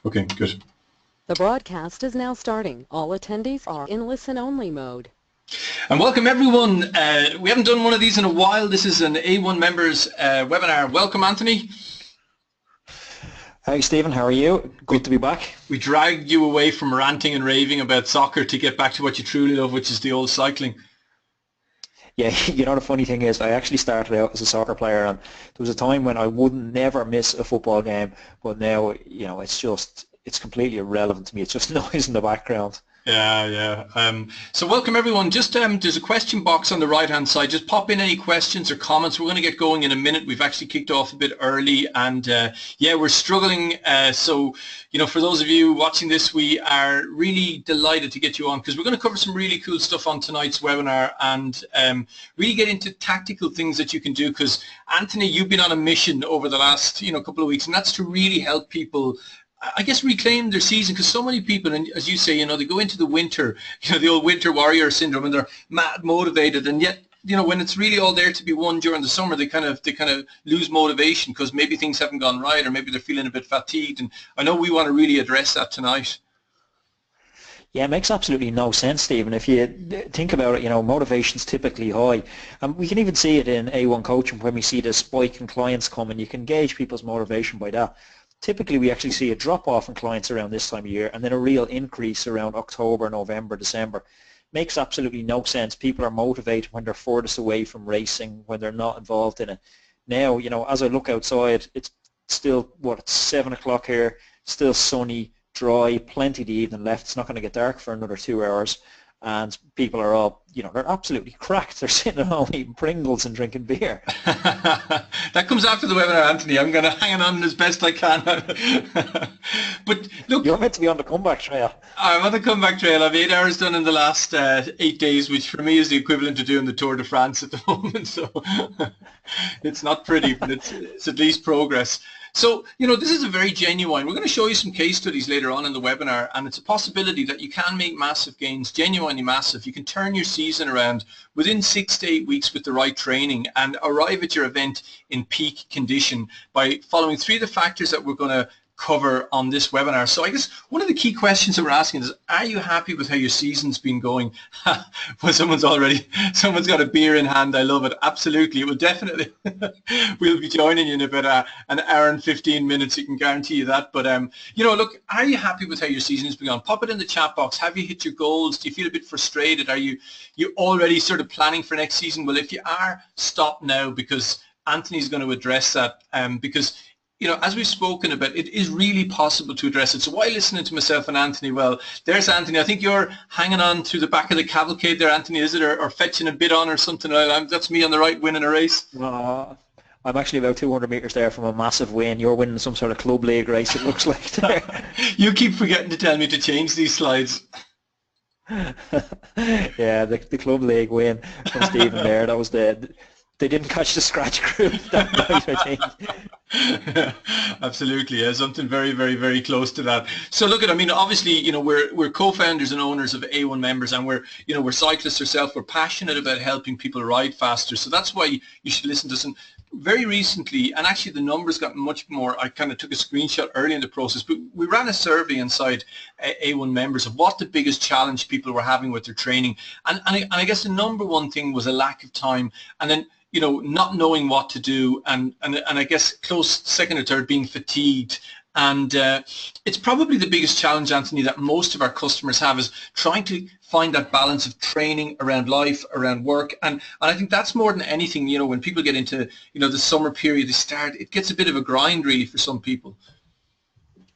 Okay, good. The broadcast is now starting. All attendees are in listen-only mode. And welcome everyone. We haven't done one of these in a while. This is an A1 members webinar. Welcome, Anthony. Hi Stephen, how are you? Good to be back. We dragged you away from ranting and raving about soccer to get back to what you truly love, which is the old cycling. Yeah, the funny thing is I actually started out as a soccer player, and there was a time when I would never miss a football game, but now, it's completely irrelevant to me. It's just noise in the background. Yeah. So welcome everyone. Just there's a question box on the right hand side. Just pop in any questions or comments. We're going to get going in a minute. We've actually kicked off a bit early, and we're struggling. So for those of you watching this, we are really delighted to get you on, because we're going to cover some really cool stuff on tonight's webinar, and really get into tactical things that you can do. Because Anthony, you've been on a mission over the last couple of weeks, and that's to really help people, I guess, reclaim their season, because so many people, and as you say, they go into the winter, the old winter warrior syndrome, and they're mad motivated, and yet, when it's really all there to be won during the summer, they kind of lose motivation because maybe things haven't gone right, or maybe they're feeling a bit fatigued. And I know we want to really address that tonight. Yeah, it makes absolutely no sense, Stephen. If you think about it, motivation's typically high. And we can even see it in A1 coaching when we see the spike in clients come, and you can gauge people's motivation by that. Typically, we actually see a drop-off in clients around this time of year, and then a real increase around October, November, December. Makes absolutely no sense. People are motivated when they're furthest away from racing, when they're not involved in it. Now, as I look outside, it's still, it's 7 o'clock here, still sunny, dry, plenty of the evening left. It's not going to get dark for another 2 hours. And people are all, they're absolutely cracked. They're sitting at home eating Pringles and drinking beer. That comes after the webinar, Anthony. I'm going to hang on as best I can. But look, you're meant to be on the comeback trail. I'm on the comeback trail. I've 8 hours done in the last 8 days, which for me is the equivalent to doing the Tour de France at the moment. So it's not pretty, but it's at least progress. So, this is a very genuine. We're going to show you some case studies later on in the webinar, and it's a possibility that you can make massive gains, genuinely massive. You can turn your season around within 6 to 8 weeks with the right training, and arrive at your event in peak condition by following 3 of the factors that we're going to cover on this webinar. So I guess one of the key questions that we're asking is, are you happy with how your season's been going? Well, someone's got a beer in hand. I love it. Absolutely. It will definitely, we'll be joining you in about an hour and 15 minutes. You can guarantee you that. But, look, are you happy with how your season has begun? Pop it in the chat box. Have you hit your goals? Do you feel a bit frustrated? Are you already sort of planning for next season? Well, if you are, stop now, because Anthony's going to address that, because as we've spoken about, it is really possible to address it. So while listening to myself and Anthony, well, there's Anthony. I think you're hanging on to the back of the cavalcade there, Anthony, is it? Or fetching a bit on or something. That's me on the right, winning a race. I'm actually about 200 metres there from a massive win. You're winning some sort of club league race, it looks like. You keep forgetting to tell me to change these slides. Yeah, the club league win from Stephen there. That was they didn't catch the scratch group that night, I think. Absolutely, yeah, something very, very, very close to that. So look, obviously, we're co-founders and owners of A1 members, and we're cyclists ourselves. We're passionate about helping people ride faster. So that's why you should listen to us. And very recently, and actually the numbers got much more, I kind of took a screenshot early in the process, but we ran a survey inside A1 members of what the biggest challenge people were having with their training. And I guess the number one thing was a lack of time, and then not knowing what to do, and I guess close second or third being fatigued. And it's probably the biggest challenge, Anthony, that most of our customers have, is trying to find that balance of training around life, around work. And I think that's more than anything, when people get into, the summer period, it gets a bit of a grind really for some people.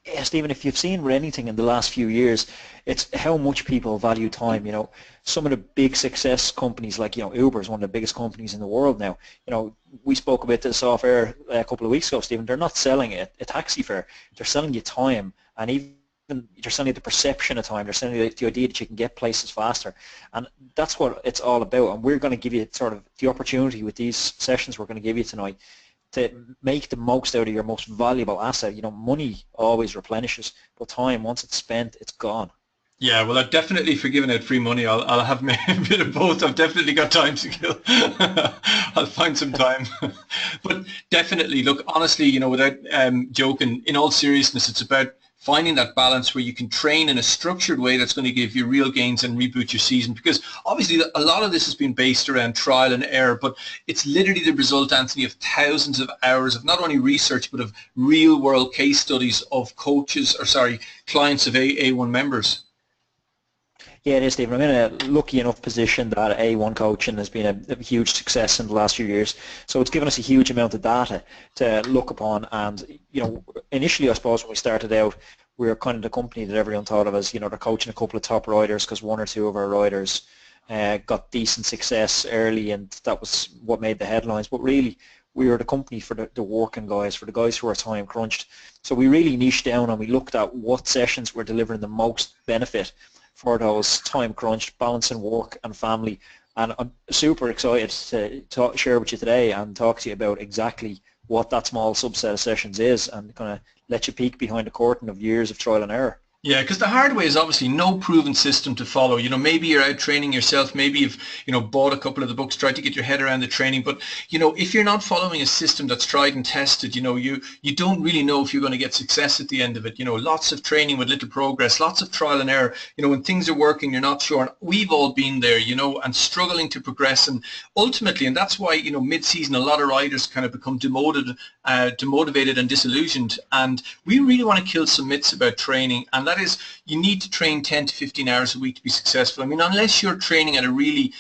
Yeah, Stephen, if you've seen anything in the last few years, it's how much people value time. Some of the big success companies like, Uber is one of the biggest companies in the world now. We spoke about this off air a couple of weeks ago, Stephen. They're not selling a taxi fare. They're selling you time, and even they're selling you the perception of time. They're selling you the idea that you can get places faster. And that's what it's all about. And we're going to give you sort of the opportunity with these sessions we're going to give you tonight to make the most out of your most valuable asset. Money always replenishes, but time, once it's spent, it's gone. Yeah, well, I've definitely, for giving out free money, I'll have a bit of both. I've definitely got time to kill. I'll find some time. But definitely, look, honestly, without joking, in all seriousness, it's about finding that balance where you can train in a structured way that's going to give you real gains and reboot your season. Because obviously a lot of this has been based around trial and error, but it's literally the result, Anthony, of thousands of hours of not only research, but of real world case studies of clients of A1 members. Yeah, it is, Stephen. I'm in a lucky enough position that A1 coaching has been a huge success in the last few years. So it's given us a huge amount of data to look upon. And, initially, I suppose, when we started out, we were kind of the company that everyone thought of as, they're coaching a couple of top riders because one or two of our riders got decent success early, and that was what made the headlines. But really, we were the company for the working guys, for the guys who are time crunched. So we really niched down and we looked at what sessions were delivering the most benefit for those time crunched, balancing work and family. And I'm super excited to share with you today and talk to you about exactly what that small subset of sessions is, and kind of let you peek behind the curtain of years of trial and error. Yeah, because the hard way is obviously no proven system to follow. Maybe you're out training yourself, maybe you've, bought a couple of the books, tried to get your head around the training, but, if you're not following a system that's tried and tested, you don't really know if you're going to get success at the end of it. Lots of training with little progress, lots of trial and error. When things are working, you're not sure. And we've all been there, and struggling to progress. And ultimately, and that's why, mid-season, a lot of riders kind of become demotivated and disillusioned. And we really want to kill some myths about training. And that is, you need to train 10 to 15 hours a week to be successful. I mean, unless you're training at a really,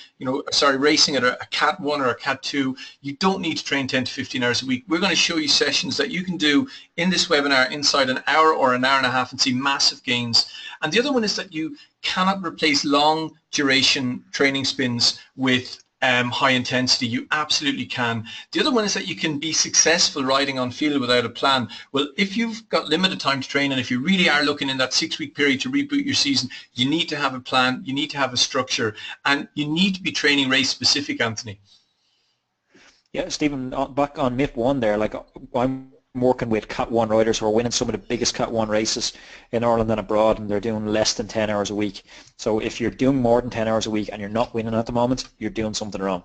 racing at a Cat 1 or a Cat 2, you don't need to train 10 to 15 hours a week. We're going to show you sessions that you can do in this webinar inside an hour or an hour and a half and see massive gains. And the other one is that you cannot replace long duration training spins with high intensity. You absolutely can. The other one is that you can be successful riding on field without a plan. Well, if you've got limited time to train and if you really are looking in that 6-week period to reboot your season, you need to have a plan, you need to have a structure, and you need to be training race specific, Anthony. Yeah, Stephen, back on myth one there, I'm working with Cat 1 riders who are winning some of the biggest Cat 1 races in Ireland and abroad, and they're doing less than 10 hours a week. So if you're doing more than 10 hours a week and you're not winning at the moment, you're doing something wrong.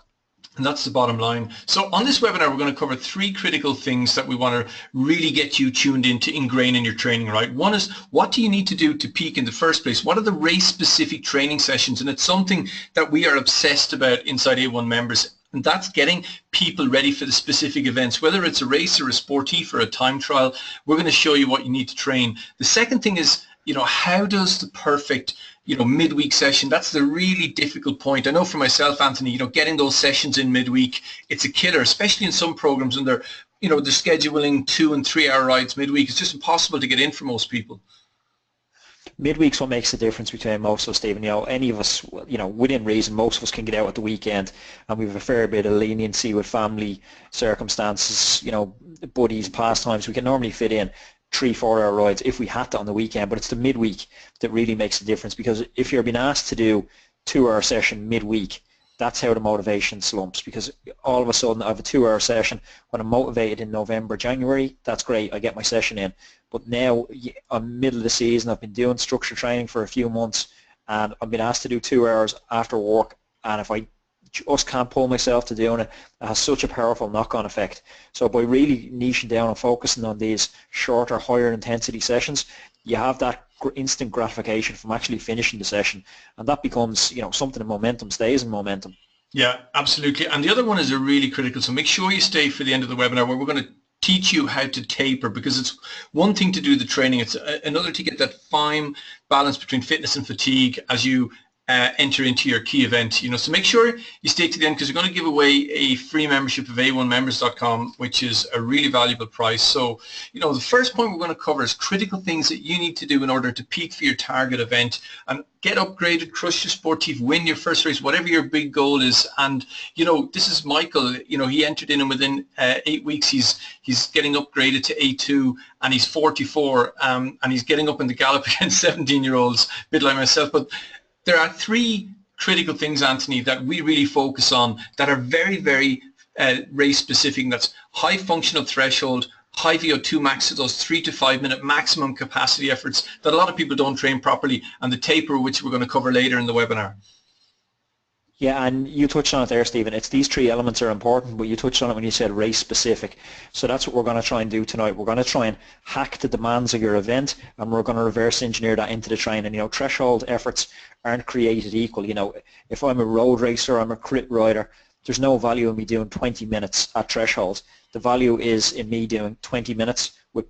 And that's the bottom line. So on this webinar, we're going to cover 3 critical things that we want to really get you tuned in to ingrain in your training, right? One is, what do you need to do to peak in the first place? What are the race-specific training sessions? And it's something that we are obsessed about inside A1 members. And that's getting people ready for the specific events, whether it's a race or a sportif or a time trial. We're going to show you what you need to train. The second thing is, how does the perfect, midweek session, that's the really difficult point. I know for myself, Anthony, getting those sessions in midweek, it's a killer, especially in some programs when they're scheduling 2 and 3 hour rides midweek. It's just impossible to get in for most people. Midweek's what makes the difference between most of us, Stephen. Any of us, within reason, most of us can get out at the weekend, and we have a fair bit of leniency with family circumstances, buddies, pastimes. We can normally fit in 3-4 hour rides if we had to on the weekend, but it's the midweek that really makes the difference, because if you're being asked to do 2-hour session midweek, that's how the motivation slumps, because all of a sudden I have a 2-hour session. When I'm motivated in November, January, that's great, I get my session in. But now I'm middle of the season, I've been doing structured training for a few months, and I've been asked to do 2 hours after work, and if I just can't pull myself to doing it, it has such a powerful knock-on effect. So by really niching down and focusing on these shorter, higher intensity sessions, you have that instant gratification from actually finishing the session, and that becomes something in momentum, stays in momentum. Yeah, absolutely. And the other one is a really critical, so make sure you stay for the end of the webinar, where we're going to teach you how to taper, because it's one thing to do the training, it's another to get that fine balance between fitness and fatigue as you enter into your key event. So make sure you stay to the end, because we're going to give away a free membership of a1members.com, which is a really valuable price. So the first point we're going to cover is critical things that you need to do in order to peak for your target event and get upgraded, crush your sportif, win your first race, whatever your big goal is. And this is Michael. He entered in, and within 8 weeks he's getting upgraded to A2, and he's 44, and he's getting up in the gallop against 17-year-olds, a bit like myself. But there are 3 critical things, Anthony, that we really focus on that are very, very race specific. That's high functional threshold, high VO2 max at those 3 to 5 minute maximum capacity efforts that a lot of people don't train properly, and the taper, which we're going to cover later in the webinar. Yeah, and you touched on it there, Stephen. It's these three elements are important, but you touched on it when you said race specific. So that's what we're going to try and do tonight. We're going to try and hack the demands of your event, and we're going to reverse engineer that into the training. You know, threshold efforts aren't created equal. You know, if I'm a road racer, I'm a crit rider, there's no value in me doing 20 minutes at threshold. The value is in me doing 20 minutes with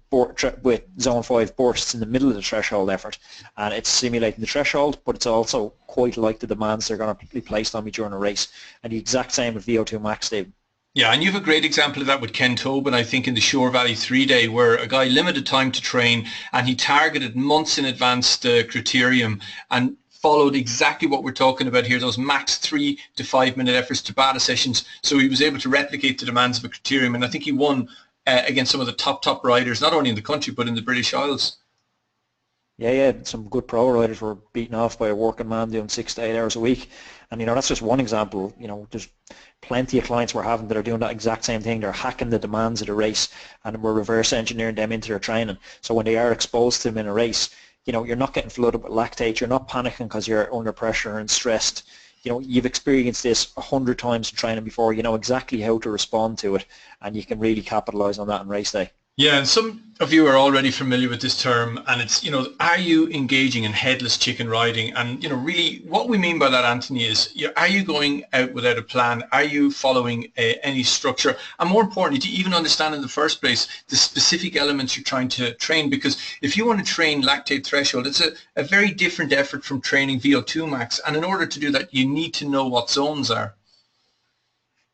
zone 5 bursts in the middle of the threshold effort, and it's simulating the threshold, but it's also quite like the demands that are going to be placed on me during a race. And the exact same with VO2 max, Dave. Yeah, and you have a great example of that with Ken Tobin, I think, in the Shore Valley 3-day, where a guy limited time to train and he targeted months in advance the criterium and followed exactly what we're talking about here, those max 3 to 5 minute efforts Tabata sessions. So he was able to replicate the demands of a criterium, and I think he won against some of the top riders, not only in the country but in the British Isles. Yeah, some good pro riders were beaten off by a working man doing 6 to 8 hours a week. And, you know, that's just one example. You know, there's plenty of clients we're having that are doing that exact same thing. They're hacking the demands of the race, and we're reverse engineering them into their training. So when they are exposed to them in a race, you know, you're not getting flooded with lactate. You're not panicking because you're under pressure and stressed. You know, you've experienced this 100 times in training before. You know exactly how to respond to it, and you can really capitalize on that on race day. Yeah, and some of you are already familiar with this term, and it's, you know, are you engaging in headless chicken riding? And, you know, really what we mean by that, Anthony, is, are you going out without a plan? Are you following any structure? And more importantly, do you even understand in the first place the specific elements you're trying to train? Because if you want to train lactate threshold, it's a very different effort from training VO2 max. And in order to do that, you need to know what zones are.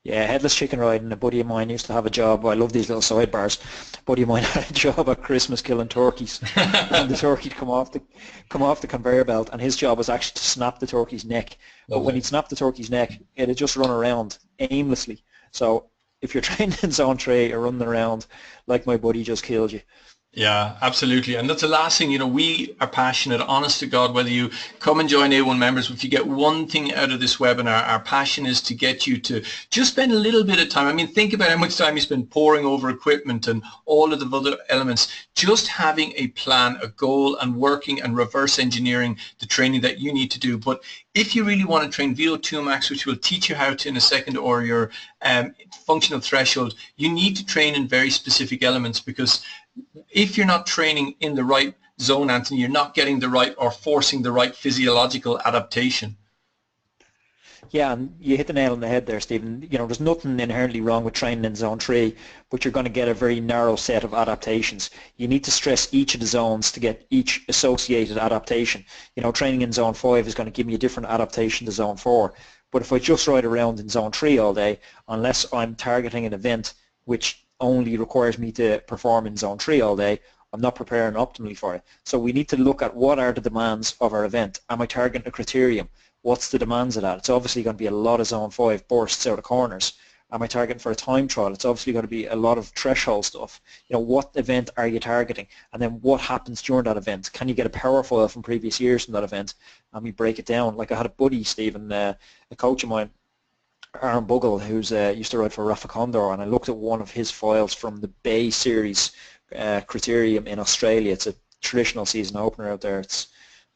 Yeah, headless chicken riding. A buddy of mine used to have a job. I love these little sidebars. A buddy of mine had a job at Christmas killing turkeys, and the turkey'd come off the conveyor belt, and his job was actually to snap the turkey's neck. But when he'd snap the turkey's neck, it'd just run around aimlessly. So if you're training in zone 3 or running around like my buddy just killed you. Yeah, absolutely. And that's the last thing, you know, we are passionate, honest to God, whether you come and join A1 members, if you get one thing out of this webinar, our passion is to get you to just spend a little bit of time. I mean, think about how much time you spend poring over equipment and all of the other elements. Just having a plan, a goal, and working and reverse engineering the training that you need to do. But if you really want to train VO2 max, which we'll teach you how to in a second, or your functional threshold, you need to train in very specific elements, because if you're not training in the right zone, Anthony, you're not getting the right or forcing the right physiological adaptation. Yeah, and you hit the nail on the head there, Stephen. You know, there's nothing inherently wrong with training in zone 3, but you're going to get a very narrow set of adaptations. You need to stress each of the zones to get each associated adaptation. You know, training in zone 5 is going to give me a different adaptation to zone 4. But if I just ride around in zone 3 all day, unless I'm targeting an event which only requires me to perform in zone 3 all day, I'm not preparing optimally for it. So we need to look at what are the demands of our event. Am I targeting a criterium? What's the demands of that? It's obviously going to be a lot of zone 5 bursts out of corners. Am I targeting for a time trial? It's obviously going to be a lot of threshold stuff. You know, what event are you targeting? And then what happens during that event? Can you get a power file from previous years from that event? And we break it down. Like I had a buddy, Stephen, a coach of mine, Aaron Bugle, who's used to ride for Rafa Condor, and I looked at one of his files from the Bay Series criterium in Australia. It's a traditional season opener out there. I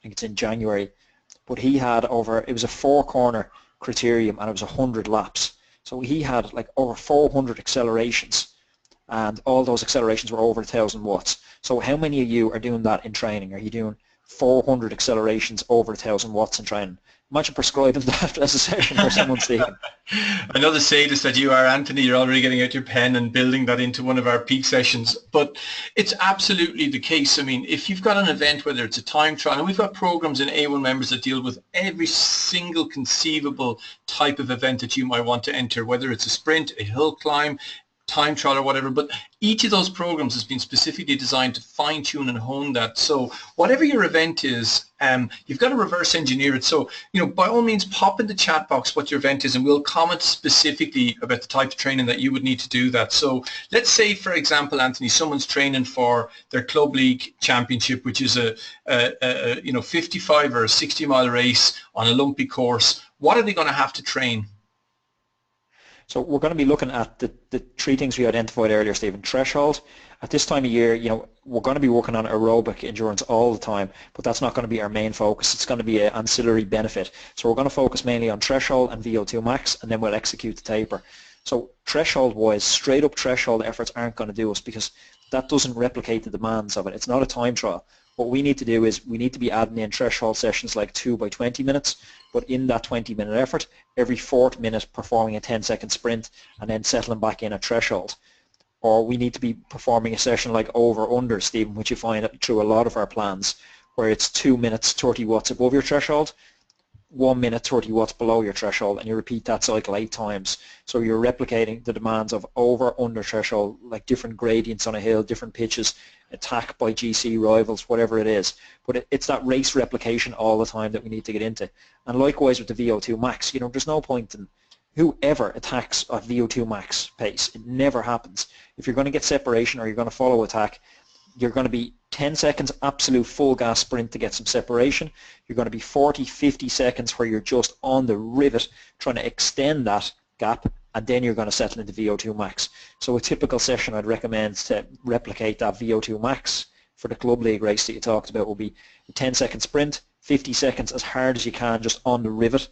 think it's in January. But he had it was a 4-corner criterium, and it was 100 laps. So he had like over 400 accelerations, and all those accelerations were over 1,000 watts. So how many of you are doing that in training? Are you doing 400 accelerations over 1,000 watts in training? Imagine prescribing that as a session for someone, Stephen. I know the sadist that you are, Anthony. You're already getting out your pen and building that into one of our peak sessions. But it's absolutely the case. I mean, if you've got an event, whether it's a time trial, and we've got programs in A1 members that deal with every single conceivable type of event that you might want to enter, whether it's a sprint, a hill climb, time trial or whatever, but each of those programs has been specifically designed to fine-tune and hone that. So whatever your event is, you've got to reverse engineer it. So, you know, by all means, pop in the chat box what your event is, and we'll comment specifically about the type of training that you would need to do that. So let's say, for example, Anthony, someone's training for their club league championship, which is a 55 or a 60 mile race on a lumpy course. What are they going to have to train? So we're going to be looking at the three things we identified earlier, Stephen. Threshold. At this time of year, we're going to be working on aerobic endurance all the time, but that's not going to be our main focus. It's going to be an ancillary benefit. So we're going to focus mainly on threshold and VO2 max, and then we'll execute the taper. So threshold-wise, straight-up threshold efforts aren't going to do us because that doesn't replicate the demands of it. It's not a time trial. What we need to do is we need to be adding in threshold sessions like 2 by 20 minutes, but in that 20-minute effort, every 4th minute performing a 10-second sprint and then settling back in at threshold. Or we need to be performing a session like over-under, Stephen, which you find through a lot of our plans, where it's 2 minutes 30 watts above your threshold, 1 minute 30 watts below your threshold, and you repeat that cycle 8 times. So you're replicating the demands of over-under threshold, like different gradients on a hill, different pitches, attack by GC rivals, whatever it is. But it's that race replication all the time that we need to get into. And likewise with the VO2 max, there's no point in whoever attacks at VO2 max pace. It never happens. If you're going to get separation or you're going to follow attack, you're going to be 10 seconds absolute full gas sprint to get some separation. You're going to be 40, 50 seconds where you're just on the rivet trying to extend that gap, and then you're going to settle into VO2 max. So a typical session I'd recommend to replicate that VO2 max for the club league race that you talked about will be a 10-second sprint, 50 seconds as hard as you can just on the rivet,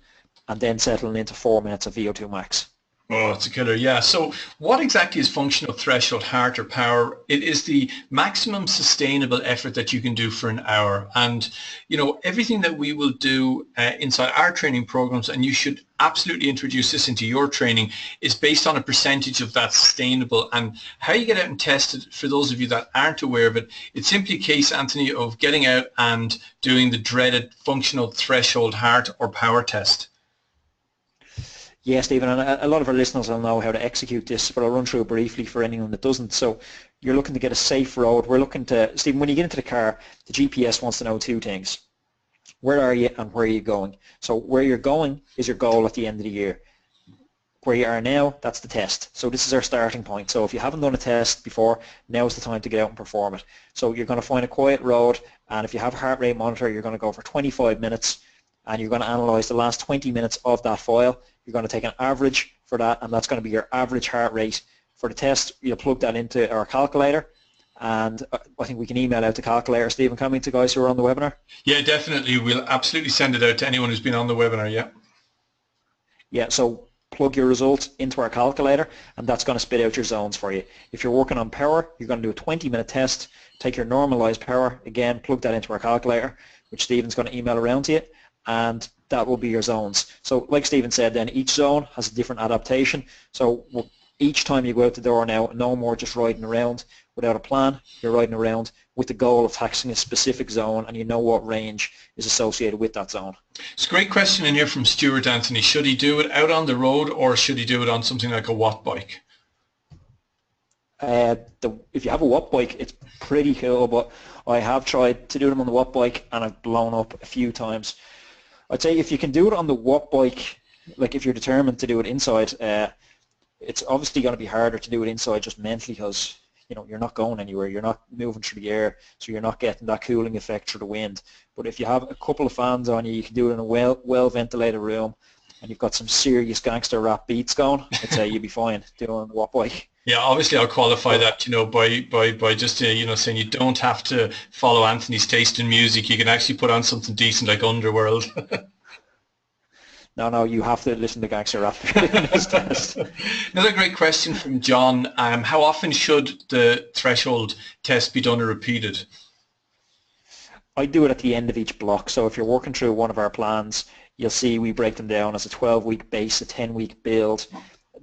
and then settling into 4 minutes of VO2 max. Oh, it's a killer, yeah. So what exactly is functional threshold heart or power? It is the maximum sustainable effort that you can do for an hour. And, everything that we will do inside our training programs, and you should absolutely introduce this into your training, is based on a percentage of that sustainable. And how you get out and test it, for those of you that aren't aware of it, it's simply a case, Anthony, of getting out and doing the dreaded functional threshold heart or power test. Yeah, Stephen, and a lot of our listeners will know how to execute this, but I'll run through it briefly for anyone that doesn't. So you're looking to get a safe road. We're looking to, Stephen, when you get into the car, the GPS wants to know 2 things. Where are you and where are you going? So where you're going is your goal at the end of the year. Where you are now, that's the test. So this is our starting point. So if you haven't done a test before, now is the time to get out and perform it. So you're going to find a quiet road, and if you have a heart rate monitor, you're going to go for 25 minutes, and you're going to analyze the last 20 minutes of that file. You're going to take an average for that, and that's going to be your average heart rate. For the test, you'll plug that into our calculator, and I think we can email out the calculator, Stephen, coming to guys who are on the webinar. Yeah, definitely. We'll absolutely send it out to anyone who's been on the webinar, yeah. Yeah, so plug your results into our calculator, and that's going to spit out your zones for you. If you're working on power, you're going to do a 20-minute test, take your normalized power, again, plug that into our calculator, which Stephen's going to email around to you, and that will be your zones. So like Stephen said then, each zone has a different adaptation. So each time you go out the door now, no more just riding around without a plan. You're riding around with the goal of taxing a specific zone, and you know what range is associated with that zone. It's a great question in here from Stuart, Anthony. Should he do it out on the road, or should he do it on something like a watt bike? If you have a watt bike, it's pretty cool, but I have tried to do them on the watt bike, and I've blown up a few times. I'd say if you can do it on the watt bike, like if you're determined to do it inside, it's obviously going to be harder to do it inside just mentally because you're not going anywhere, you're not moving through the air, so you're not getting that cooling effect through the wind. But if you have a couple of fans on you, you can do it in a well ventilated room, and you've got some serious gangster rap beats going, I'd say you'd be fine doing it on the watt bike. Yeah, obviously I'll qualify that, by just saying you don't have to follow Anthony's taste in music. You can actually put on something decent like Underworld. No, you have to listen to gangster rap in this test. Another great question from John. How often should the threshold test be done or repeated? I do it at the end of each block. So if you're working through one of our plans, you'll see we break them down as a 12-week base, a 10-week build,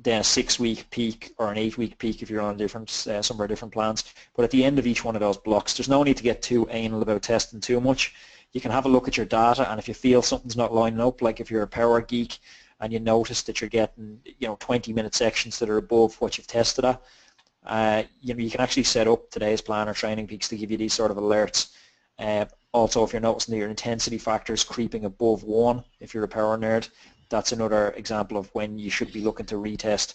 then a 6-week peak or an 8-week peak if you're on some of our different plans. But at the end of each one of those blocks, there's no need to get too anal about testing too much. You can have a look at your data, and if you feel something's not lining up, like if you're a power geek and you notice that you're getting 20-minute sections that are above what you've tested at, you can actually set up today's plan or Training Peaks to give you these sort of alerts. Also, if you're noticing that your intensity factor is creeping above 1, if you're a power nerd, that's another example of when you should be looking to retest.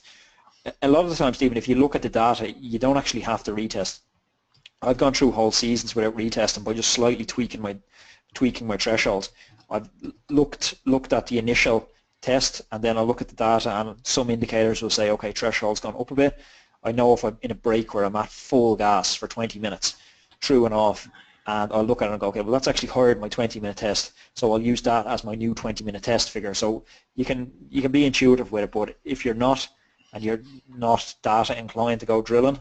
A lot of the times, Stephen, if you look at the data, you don't actually have to retest. I've gone through whole seasons without retesting by just slightly tweaking my threshold. I've looked at the initial test, and then I'll look at the data, and some indicators will say, okay, threshold's gone up a bit. I know if I'm in a break where I'm at full gas for 20 minutes, through and off, and I'll look at it and go, okay, well that's actually higher than my 20-minute test, so I'll use that as my new 20-minute test figure. So you can be intuitive with it, but if you're not, and you're not data inclined to go drilling,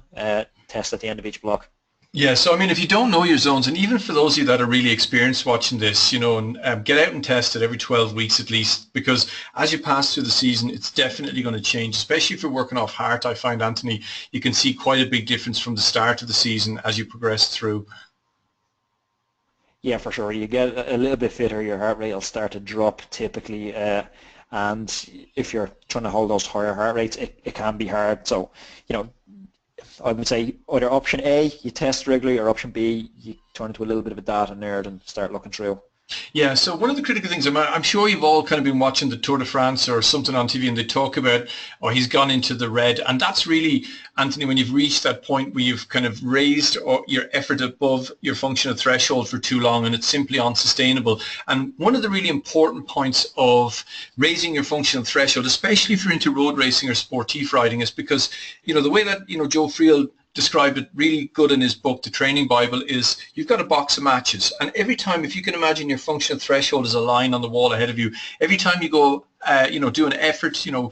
test at the end of each block. Yeah, so I mean, if you don't know your zones, and even for those of you that are really experienced watching this, you know, and get out and test it every 12 weeks at least, because as you pass through the season, it's definitely going to change, especially if you're working off heart. I find, Anthony, you can see quite a big difference from the start of the season as you progress through. Yeah, for sure. You get a little bit fitter, your heart rate will start to drop typically, and if you're trying to hold those higher heart rates, it can be hard. So, you know, I would say either option A, you test regularly, or option B, you turn into a little bit of a data nerd and start looking through. Yeah, so one of the critical things, I'm sure you've all kind of been watching the Tour de France or something on TV, and they talk about, oh, he's gone into the red. And that's really, Anthony, when you've reached that point where you've kind of raised your effort above your functional threshold for too long, and it's simply unsustainable. And one of the really important points of raising your functional threshold, especially if you're into road racing or sportif riding, is because, you know, the way that, you know, Joe Friel described it really good in his book, The Training Bible, is you've got a box of matches, and every time, if you can imagine your functional threshold is a line on the wall ahead of you, every time you go, you know, do an effort, you know,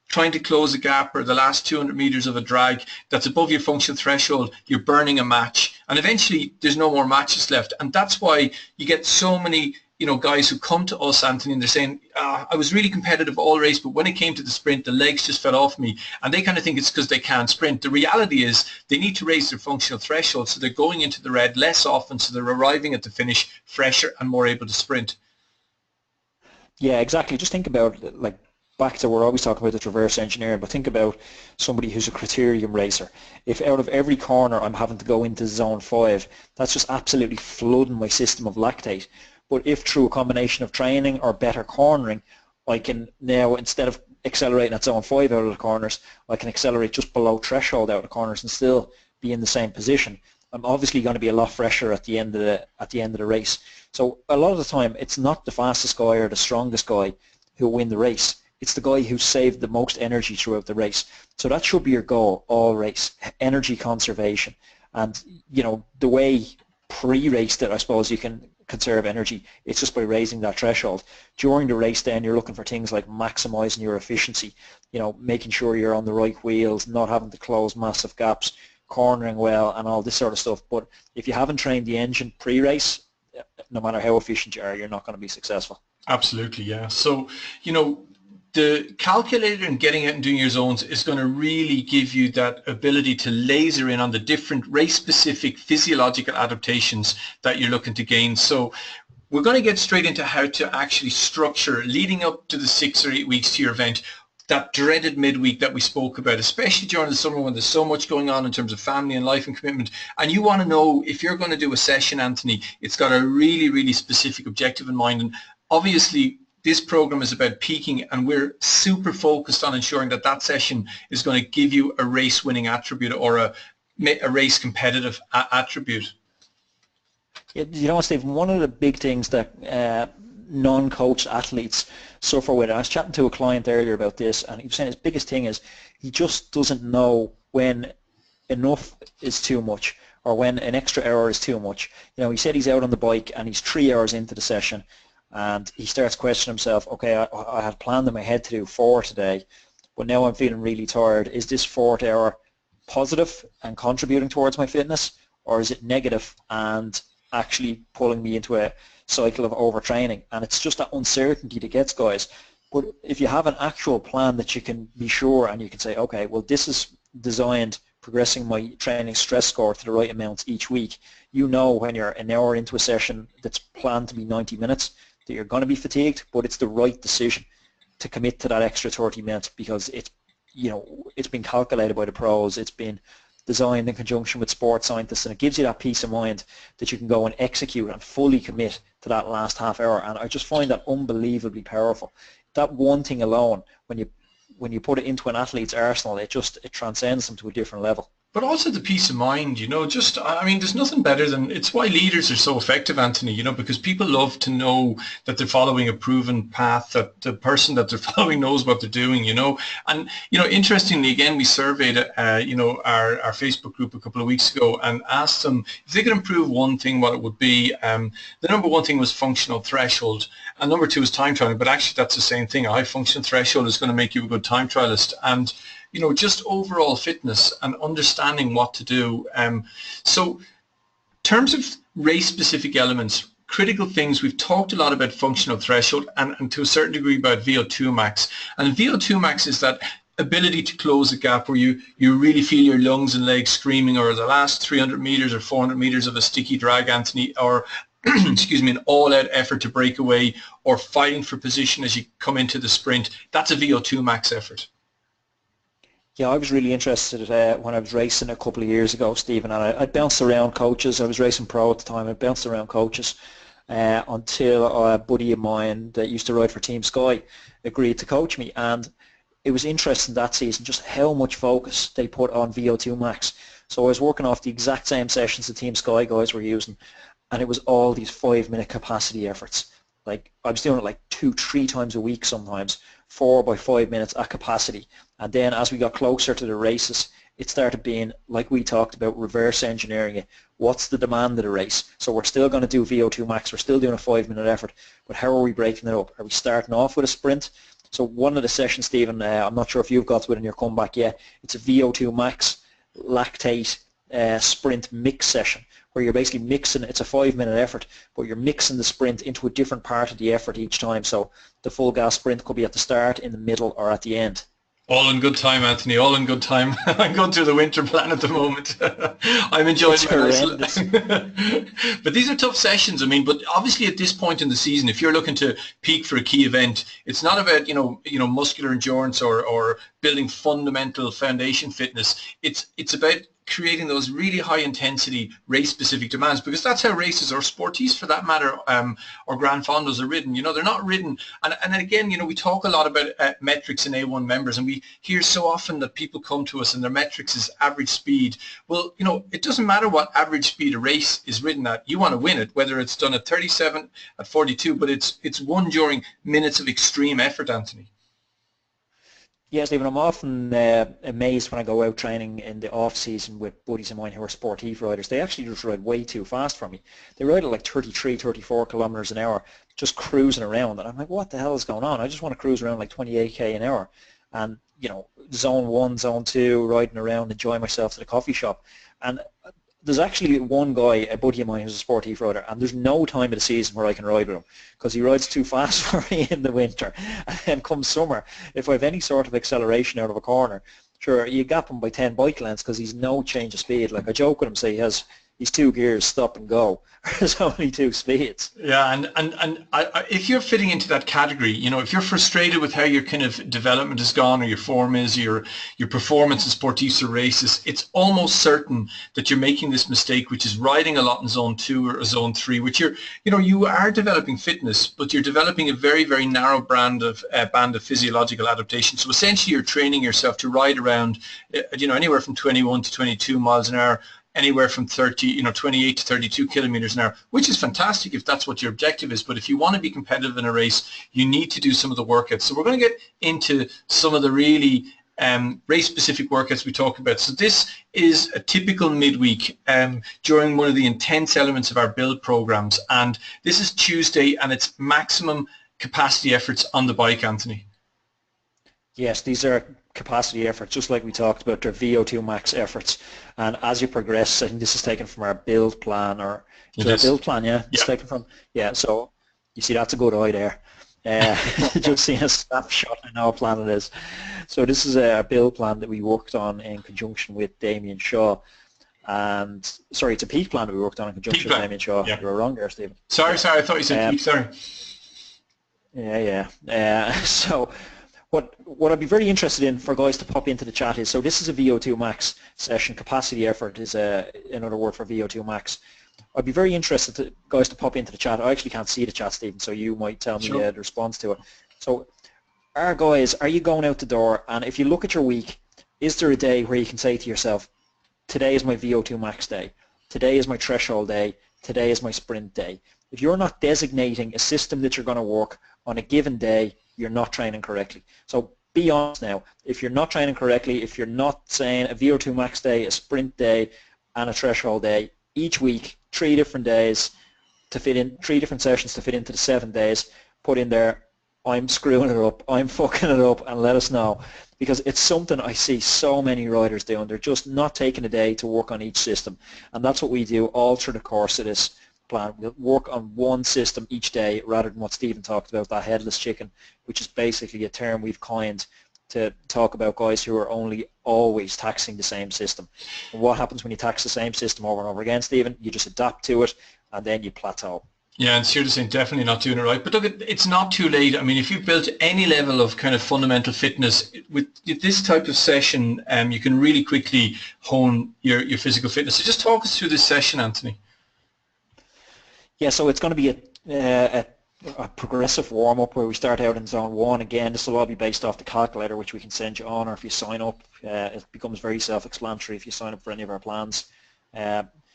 trying to close a gap or the last 200 meters of a drag that's above your functional threshold, you're burning a match, and eventually there's no more matches left. And that's why you get so many, you know, guys who come to us, Anthony, and they're saying, I was really competitive all race, but when it came to the sprint, the legs just fell off me. And they kind of think it's because they can't sprint. The reality is they need to raise their functional threshold, so they're going into the red less often, so they're arriving at the finish fresher and more able to sprint. Yeah, exactly. Just think about, like, back to, we're always talking about the reverse engineering, but think about somebody who's a criterium racer. If out of every corner I'm having to go into zone 5, that's just absolutely flooding my system of lactate. But if through a combination of training or better cornering, I can now, instead of accelerating at zone 5 out of the corners, I can accelerate just below threshold out of the corners and still be in the same position. I'm obviously going to be a lot fresher at the end of the race. So a lot of the time, it's not the fastest guy or the strongest guy who will win the race. It's the guy who saved the most energy throughout the race. So that should be your goal all race, energy conservation. And, you know, the way pre-race that I suppose you can conserve energy, it's just by raising that threshold. During the race then you're looking for things like maximizing your efficiency, you know, making sure you're on the right wheels, not having to close massive gaps, cornering well, and all this sort of stuff. But if you haven't trained the engine pre-race, no matter how efficient you are, you're not going to be successful. Absolutely, yeah. So, you know, the calculator and getting out and doing your zones is going to really give you that ability to laser in on the different race-specific physiological adaptations that you're looking to gain. So we're going to get straight into how to actually structure, leading up to the 6 or 8 weeks to your event, that dreaded midweek that we spoke about, especially during the summer when there's so much going on in terms of family and life and commitment. And you want to know, if you're going to do a session, Anthony, it's got a really, really specific objective in mind. And obviously, this program is about peaking, and we're super focused on ensuring that that session is going to give you a race winning attribute or a race competitive attribute. You know, Stephen, one of the big things that non-coach athletes suffer with, I was chatting to a client earlier about this, and he was saying his biggest thing is he just doesn't know when enough is too much or when an extra hour is too much. You know, he said he's out on the bike and he's 3 hours into the session, and he starts questioning himself, okay, I had planned in my head to do 4 today, but now I'm feeling really tired. Is this 4th hour positive and contributing towards my fitness, or is it negative and actually pulling me into a cycle of overtraining? And it's just that uncertainty that gets guys. But if you have an actual plan that you can be sure, and you can say, okay, well, this is designed progressing my training stress score to the right amounts each week, you know when you're an hour into a session that's planned to be 90 minutes, that you're going to be fatigued, but it's the right decision to commit to that extra 30 minutes because it's, you know, it's been calculated by the pros, it's been designed in conjunction with sports scientists, and it gives you that peace of mind that you can go and execute and fully commit to that last half hour. And I just find that unbelievably powerful. That one thing alone, when you put it into an athlete's arsenal, it transcends them to a different level. But also the peace of mind, just, I mean, there's nothing better than, it's why leaders are so effective, Anthony, because people love to know that they're following a proven path, that the person that they're following knows what they're doing, And, interestingly, again, we surveyed, our Facebook group a couple of weeks ago and asked them if they could improve one thing, what it would be. The number one thing was functional threshold, and number two is time trialing, but actually that's the same thing. A high functional threshold is going to make you a good time trialist. And just overall fitness and understanding what to do. So in terms of race-specific elements, critical things, we've talked a lot about functional threshold and to a certain degree about VO2 max. And VO2 max is that ability to close a gap where you really feel your lungs and legs screaming, or the last 300 meters or 400 meters of a sticky drag, Anthony, or excuse me, an all-out effort to break away, or fighting for position as you come into the sprint. That's a VO2 max effort. Yeah, I was really interested when I was racing a couple of years ago, Stephen, and I bounced around coaches. I was racing pro at the time. I bounced around coaches until a buddy of mine that used to ride for Team Sky agreed to coach me, and it was interesting that season just how much focus they put on VO2 max. So I was working off the exact same sessions the Team Sky guys were using, and it was all these 5-minute capacity efforts. Like I was doing it like 2-3 times a week sometimes, 4 by 5 minutes at capacity. And then as we got closer to the races, it started being, like we talked about, reverse engineering it. What's the demand of the race? So we're still going to do VO2 max, we're still doing a 5-minute effort, but how are we breaking it up? Are we starting off with a sprint? So one of the sessions, Stephen, I'm not sure if you've got to it in your comeback yet, it's a VO2 max lactate sprint mix session, where you're basically mixing, it's a 5-minute effort, but you're mixing the sprint into a different part of the effort each time. So the full gas sprint could be at the start, in the middle, or at the end. All in good time, Anthony, all in good time. I'm going through the winter plan at the moment. I'm enjoying it. But these are tough sessions, I mean, but obviously at this point in the season, if you're looking to peak for a key event, it's not about, muscular endurance or building fundamental foundation fitness. It's about creating those really high intensity race specific demands, because that's how races, or sporties for that matter, or Grand Fondos are ridden. They're not ridden, and again, we talk a lot about metrics in A1 members, and we hear so often that people come to us and their metrics is average speed. Well, it doesn't matter what average speed a race is ridden at. You want to win it, whether it's done at 37, at 42, but it's won during minutes of extreme effort, Anthony. Yes, Stephen, I'm often amazed when I go out training in the off-season with buddies of mine who are sportive riders. They actually just ride way too fast for me. They ride at like 33, 34 kilometers an hour, just cruising around. And I'm like, what the hell is going on? I just want to cruise around like 28k an hour. And, zone 1, zone 2, riding around, enjoying myself to the coffee shop. And there's actually one guy, a buddy of mine, who's a sportive rider, and there's no time of the season where I can ride with him because he rides too fast for me in the winter. And then come summer, if I have any sort of acceleration out of a corner, sure, you gap him by 10 bike lengths because he's no change of speed. Like I joke with him, say he's 2 gears, stop and go. There's only 2 speeds. Yeah, and if you're fitting into that category, if you're frustrated with how your kind of development has gone, or your form is, your performance in sportifs or races, it's almost certain that you're making this mistake, which is riding a lot in zone 2 or zone 3, which you are developing fitness, but you're developing a very, very narrow band of physiological adaptation. So essentially you're training yourself to ride around, anywhere from 21 to 22 miles an hour, anywhere from 28 to 32 kilometers an hour, which is fantastic if that's what your objective is. But if you want to be competitive in a race, you need to do some of the workouts. So we're going to get into some of the really race-specific workouts we talk about. So this is a typical midweek during one of the intense elements of our build programs. And this is Tuesday, and it's maximum capacity efforts on the bike, Anthony. Yes, these are capacity efforts, just like we talked about, they're VO2 max efforts. And as you progress, I think this is taken from our build plan, or is it our build plan? Yeah, it's taken from, yeah. So you see, that's a good eye there. Just seeing a snapshot, I know what plan it is. So this is a build plan that we worked on in conjunction with Damien Shaw. And sorry, it's a peak plan that we worked on in conjunction with Damien Shaw. Yeah. You were wrong there, Stephen. Sorry, I thought you said peak. Sorry. Yeah. So what I'd be very interested in for guys to pop into the chat is, so this is a VO2 max session. Capacity effort is another word for VO2 max. I'd be very interested guys to pop into the chat. I actually can't see the chat, Stephen, so you might tell me the response to it. So guys, are you going out the door, and if you look at your week, is there a day where you can say to yourself, today is my VO2 max day, today is my threshold day, today is my sprint day. If you're not designating a system that you're going to work on a given day, you're not training correctly. So be honest now. If you're not training correctly, if you're not saying a VO2 max day, a sprint day, and a threshold day, each week, 3 different days to fit in, 3 different sessions to fit into the 7 days, put in there, I'm screwing it up, I'm fucking it up, and let us know. Because it's something I see so many riders doing. They're just not taking a day to work on each system. And that's what we do all through the course of this plan. We'll work on one system each day rather than what Stephen talked about, that headless chicken, which is basically a term we've coined to talk about guys who are only always taxing the same system. And what happens when you tax the same system over and over again, Stephen? You just adapt to it and then you plateau. Yeah, and seriously, definitely not doing it right. But look, it's not too late. I mean, if you've built any level of kind of fundamental fitness, with this type of session, you can really quickly hone your physical fitness. So just talk us through this session, Anthony. Yeah, so it's going to be a progressive warm-up where we start out in zone 1. Again, this will all be based off the calculator, which we can send you on, or if you sign up, it becomes very self-explanatory if you sign up for any of our plans.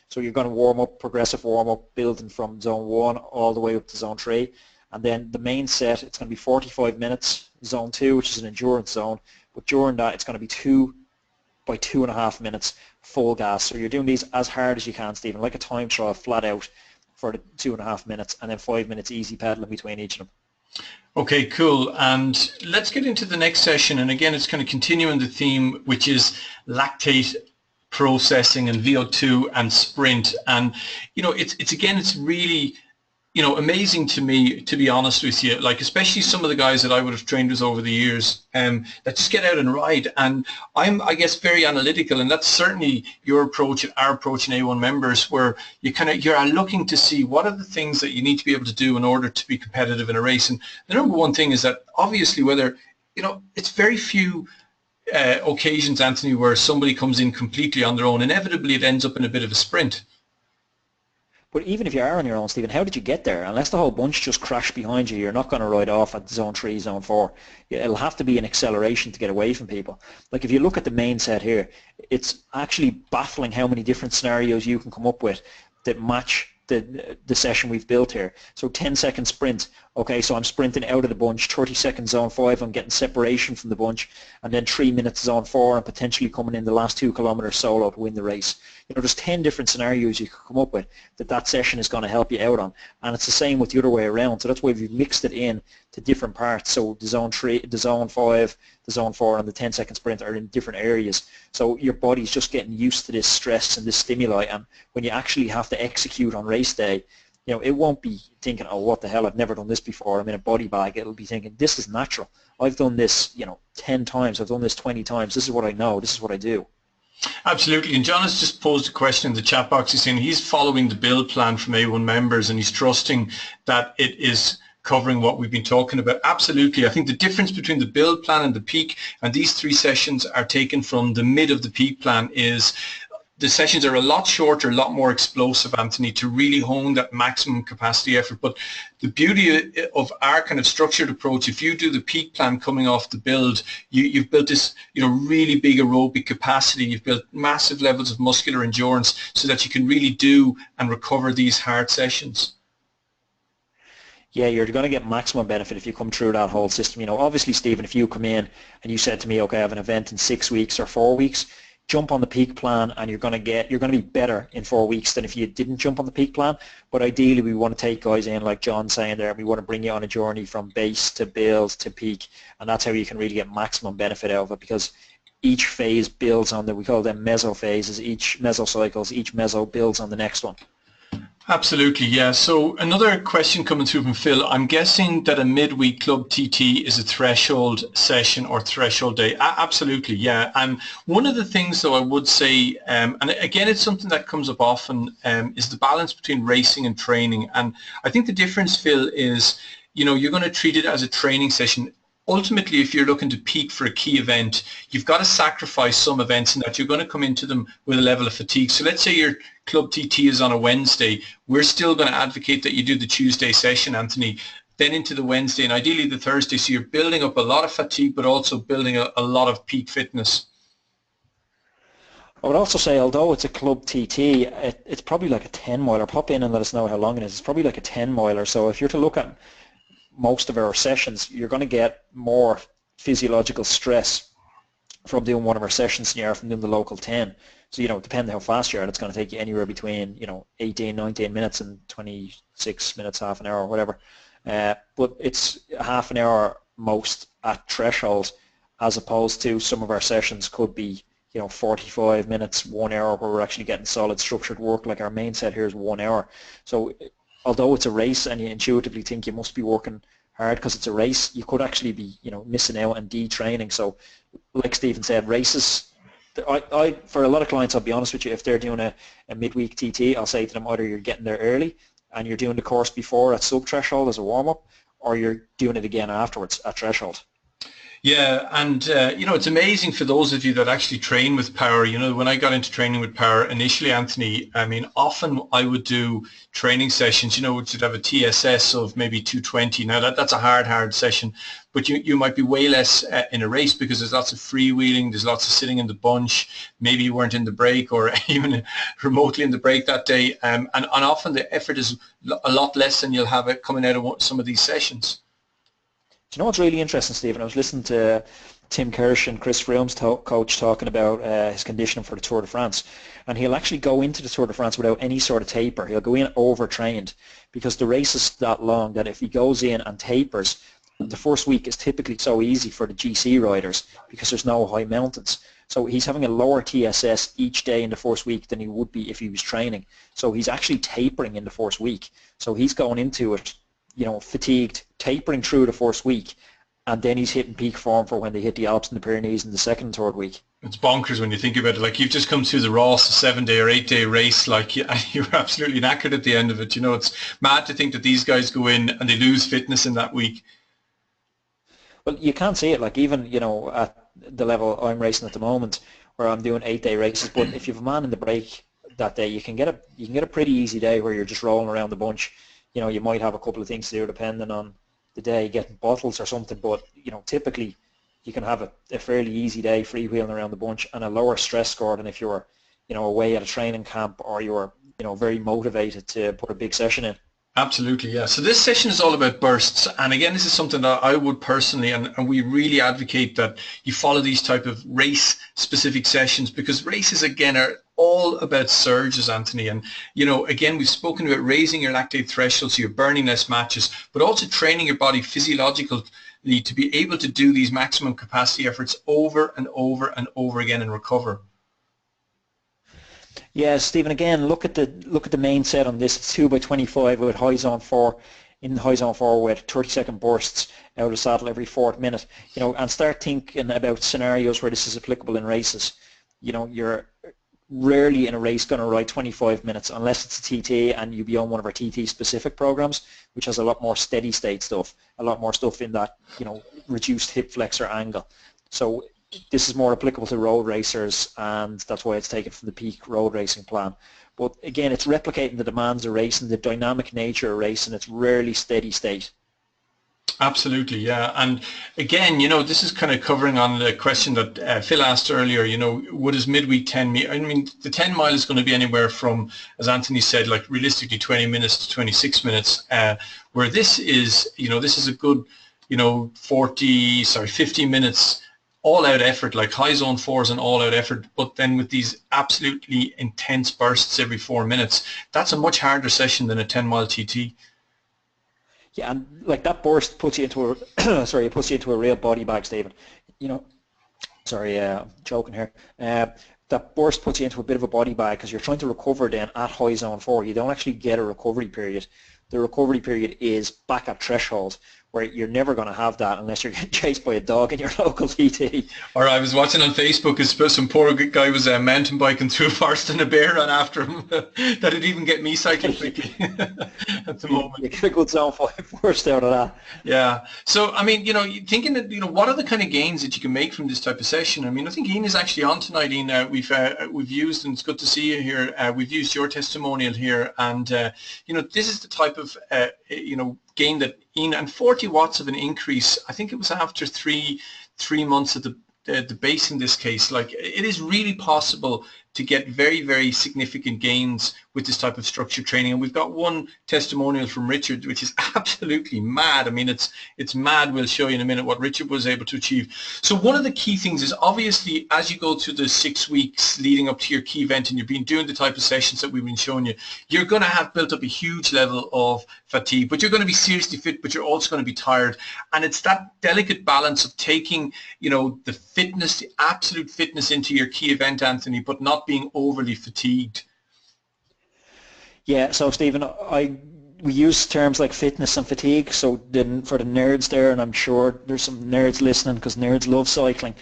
So you're going to warm up, progressive warm up, building from zone 1 all the way up to zone 3. And then the main set, it's going to be 45 minutes, zone 2, which is an endurance zone. But during that, it's going to be 2 by 2.5 minutes full gas. So you're doing these as hard as you can, Stephen, like a time trial, flat out for the 2.5 minutes, and then 5 minutes easy pedaling between each of them. Okay, cool. And let's get into the next session. And again, it's kind of continuing the theme, which is lactate processing and VO2 and sprint. And you know, it's really, you know, amazing to me, to be honest with you, like especially some of the guys that I would have trained with over the years, that just get out and ride. And I'm, I guess, very analytical, and that's certainly your approach and our approach in A1 members, where you're looking to see what are the things that you need to be able to do in order to be competitive in a race. And the number one thing is that obviously, whether, you know, it's very few occasions, Anthony, where somebody comes in completely on their own. Inevitably, it ends up in a bit of a sprint. But even if you are on your own, Stephen, how did you get there? Unless the whole bunch just crashed behind you, you're not going to ride off at zone 3, zone 4. It'll have to be an acceleration to get away from people. Like if you look at the main set here, it's actually baffling how many different scenarios you can come up with that match the session we've built here. So 10-second sprint. Okay, so I'm sprinting out of the bunch, 30 seconds zone 5, I'm getting separation from the bunch, and then 3 minutes zone 4, and potentially coming in the last 2 kilometers solo to win the race. You know, there's 10 different scenarios you could come up with that session is going to help you out on. And it's the same with the other way around. So that's why we've mixed it in to different parts. So the zone 3, the zone 5, the zone 4, and the 10-second sprint are in different areas. So your body's just getting used to this stress and this stimuli. And when you actually have to execute on race day, you know, it won't be thinking, oh, what the hell, I've never done this before, I'm in a body bag. It'll be thinking, this is natural. I've done this, you know, 10 times, I've done this 20 times, this is what I know, this is what I do. Absolutely. And John has just posed a question in the chat box. He's saying he's following the build plan from A1 members and he's trusting that it is covering what we've been talking about. Absolutely. I think the difference between the build plan and the peak, and these 3 sessions are taken from the mid of the peak plan, is the sessions are a lot shorter, a lot more explosive, Anthony, to really hone that maximum capacity effort. But the beauty of our kind of structured approach, if you do the peak plan coming off the build, you've built this, you know, really big aerobic capacity. You've built massive levels of muscular endurance so that you can really do and recover these hard sessions. Yeah, you're going to get maximum benefit if you come through that whole system. You know, obviously, Stephen, if you come in and you said to me, okay, I have an event in 6 weeks or 4 weeks, jump on the peak plan and you're going to be better in 4 weeks than if you didn't jump on the peak plan. But ideally, we want to take guys in, like John's saying there, and we want to bring you on a journey from base to build to peak, and that's how you can really get maximum benefit out of it, because each phase builds on we call them meso phases, each mesocycles, each meso builds on the next one. Absolutely, yeah. So another question coming through from Phil. I'm guessing that a midweek club TT is a threshold session or threshold day. Absolutely, yeah. And one of the things, though, I would say, and again, it's something that comes up often, is the balance between racing and training. And I think the difference, Phil, is, you know, you're going to treat it as a training session. Ultimately, if you're looking to peak for a key event, you've got to sacrifice some events in that you're going to come into them with a level of fatigue. So let's say your club TT is on a Wednesday. We're still going to advocate that you do the Tuesday session, Anthony, then into the Wednesday and ideally the Thursday. So you're building up a lot of fatigue, but also building a lot of peak fitness. I would also say, although it's a club TT, it's probably like a 10 miler. Pop in and let us know how long it is. It's probably like a 10 miler. So if you're to look at most of our sessions, you're going to get more physiological stress from doing one of our sessions than you are from doing the local 10. So, depending how fast you are, it's going to take you anywhere between, 18, 19 minutes and 26 minutes, half an hour, or whatever. But it's half an hour most at threshold, as opposed to some of our sessions could be 45 minutes, 1 hour, where we're actually getting solid structured work. Like our main set here is 1 hour. So although it's a race and you intuitively think you must be working hard because it's a race, you could actually be missing out and detraining. So like Stephen said, races, for a lot of clients, I'll be honest with you, if they're doing a midweek TT, I'll say to them, either you're getting there early and you're doing the course before at sub-threshold as a warm-up, or you're doing it again afterwards at threshold. Yeah, and it's amazing for those of you that actually train with power. When I got into training with power initially, Anthony, I mean, often I would do training sessions, which would have a TSS of maybe 220. Now that's a hard session, but you might be way less in a race because there's lots of freewheeling, there's lots of sitting in the bunch. Maybe you weren't in the break or even remotely in the break that day, and often the effort is a lot less than you'll have it coming out of some of these sessions. Do you know what's really interesting, Stephen? I was listening to Tim Kirsch and Chris Froome's coach talking about his conditioning for the Tour de France, and he'll actually go into the Tour de France without any sort of taper. He'll go in overtrained because the race is that long that if he goes in and tapers, the first week is typically so easy for the GC riders because there's no high mountains. So he's having a lower TSS each day in the first week than he would be if he was training. So he's actually tapering in the first week. So he's going into it fatigued, tapering through the first week, and then he's hitting peak form for when they hit the Alps and the Pyrenees in the second and third week. It's bonkers when you think about it. Like, you've just come through the Ross, a 7-day or 8-day race, like you're absolutely knackered at the end of it. It's mad to think that these guys go in and they lose fitness in that week. Well, you can't see it, like even, at the level I'm racing at the moment, where I'm doing 8-day races, but if you have a man in the break that day, you can get a pretty easy day where you're just rolling around the bunch. You might have a couple of things to do depending on the day, getting bottles or something, but typically you can have a fairly easy day freewheeling around the bunch and a lower stress score than if you were away at a training camp or you were very motivated to put a big session in. Absolutely, yeah. So this session is all about bursts, and again, this is something that I would personally, and we really advocate that you follow these type of race-specific sessions, because races, again, are all about surges, Anthony. And, again, we've spoken about raising your lactate threshold so you're burning less matches, but also training your body physiologically to be able to do these maximum capacity efforts over and over and over again and recover. Yeah, Stephen, again, look at the main set on this. It's 2x25 with high zone 4, in high zone 4 with 30-second bursts out of saddle every 4th minute, and start thinking about scenarios where this is applicable in races. You're rarely in a race going to ride 25 minutes unless it's a TT and you be on one of our TT specific programs, which has a lot more steady state stuff, a lot more stuff in that, reduced hip flexor angle. So this is more applicable to road racers, and that's why it's taken from the peak road racing plan. But again, it's replicating the demands of racing, the dynamic nature of racing. It's rarely steady state. Absolutely, yeah. And again, this is kind of covering on the question that Phil asked earlier, what is midweek 10 meter? I mean, the 10 mile is going to be anywhere from, as Anthony said, like realistically 20 minutes to 26 minutes, where this is, this is a good, 50 minutes all-out effort, like high zone 4 is an all-out effort, but then with these absolutely intense bursts every 4 minutes, that's a much harder session than a 10-mile TT. Yeah, and like that burst puts you into a it puts you into a real body bag, Stephen. I'm joking here. That burst puts you into a bit of a body bag because you're trying to recover then at high zone 4. You don't actually get a recovery period. The recovery period is back at threshold, where you're never going to have that unless you're getting chased by a dog in your local TT. Or I was watching on Facebook, some poor guy was mountain biking through a forest and a bear ran after him. That'd even get me cycling quickly at the moment. You get a good zone 5 burst out of that. Yeah. So, I mean, thinking that, what are the kind of gains that you can make from this type of session? I mean, I think Ian is actually on tonight, Ian. We've used, and it's good to see you here, we've used your testimonial here, and, this is the type of, gain that Ian, and 40 watts of an increase, I think it was after three months at the base in this case. Like, it is really possible to get very, very significant gains with this type of structured training. And we've got one testimonial from Richard, which is absolutely mad. I mean, it's mad. We'll show you in a minute what Richard was able to achieve. So one of the key things is obviously as you go through the 6 weeks leading up to your key event and you've been doing the type of sessions that we've been showing you, you're going to have built up a huge level of fatigue, but you're going to be seriously fit, but you're also going to be tired. And it's that delicate balance of taking, you know, the fitness, the absolute fitness into your key event, Anthony, but not being overly fatigued. Yeah, so Stephen, we use terms like fitness and fatigue, so for the nerds there, and I'm sure there's some nerds listening because nerds love cycling,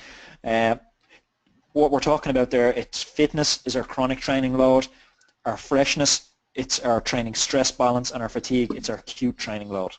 what we're talking about there, it's fitness is our chronic training load, our freshness, it's our training stress balance, and our fatigue, it's our acute training load.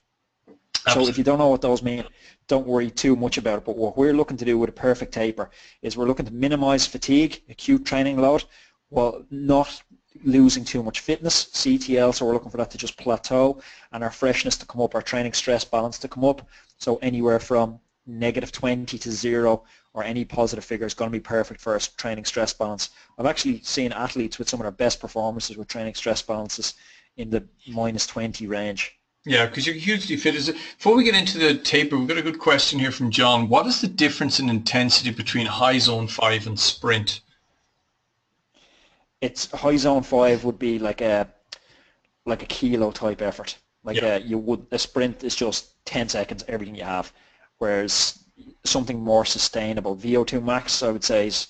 Absolutely. So if you don't know what those mean, don't worry too much about it, but what we're looking to do with a perfect taper is we're looking to minimize fatigue, acute training load, while not losing too much fitness, CTL, so we're looking for that to just plateau, and our freshness to come up, our training stress balance to come up, so anywhere from -20 to 0 or any positive figure is going to be perfect for our training stress balance. I've actually seen athletes with some of their best performances with training stress balances in the -20 range. Yeah, because you're hugely fit. Before we get into the taper, we've got a good question here from John. What is the difference in intensity between high zone 5 and sprint? It's high zone 5 would be like a kilo type effort. Like a sprint is just 10 seconds, everything you have. Whereas something more sustainable, VO2 max, I would say, is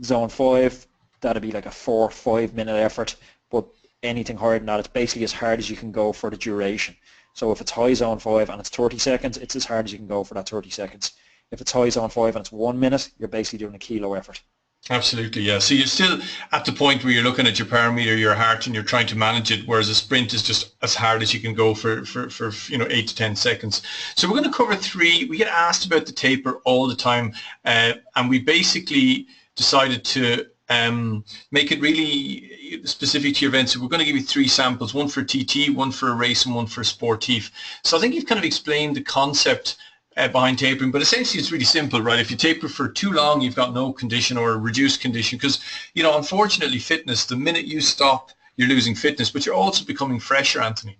zone 5. That'd be like a 4 or 5 minute effort. But anything higher than that, it's basically as hard as you can go for the duration. So if it's high zone 5 and it's 30 seconds, it's as hard as you can go for that 30 seconds. If it's high zone 5 and it's 1 minute, you're basically doing a kilo effort. Absolutely, yeah. So you're still at the point where you're looking at your parameter, your heart, and you're trying to manage it, whereas a sprint is just as hard as you can go for 8 to 10 seconds. So we're going to cover 3. We get asked about the taper all the time, and we basically decided to make it really specific to your event. So we're going to give you 3 samples, one for TT, one for a race, and one for a sportif. So I think you've kind of explained the concept behind tapering, but essentially it's really simple, right? If you taper for too long, you've got no condition or a reduced condition, because, you know, unfortunately fitness, the minute you stop, you're losing fitness, but you're also becoming fresher, Anthony.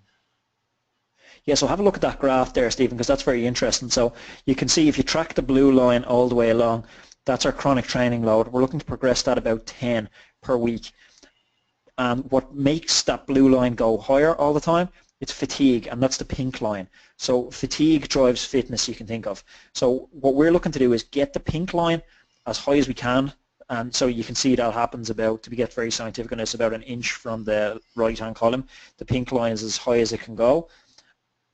Yeah, so have a look at that graph there, Stephen, because that's very interesting. So you can see if you track the blue line all the way along, that's our chronic training load. We're looking to progress that about 10 per week. And what makes that blue line go higher all the time, it's fatigue, and that's the pink line. So fatigue drives fitness, you can think of. So what we're looking to do is get the pink line as high as we can, and so you can see that happens about, to get very scientific on this, about 1 inch from the right-hand column. The pink line is as high as it can go,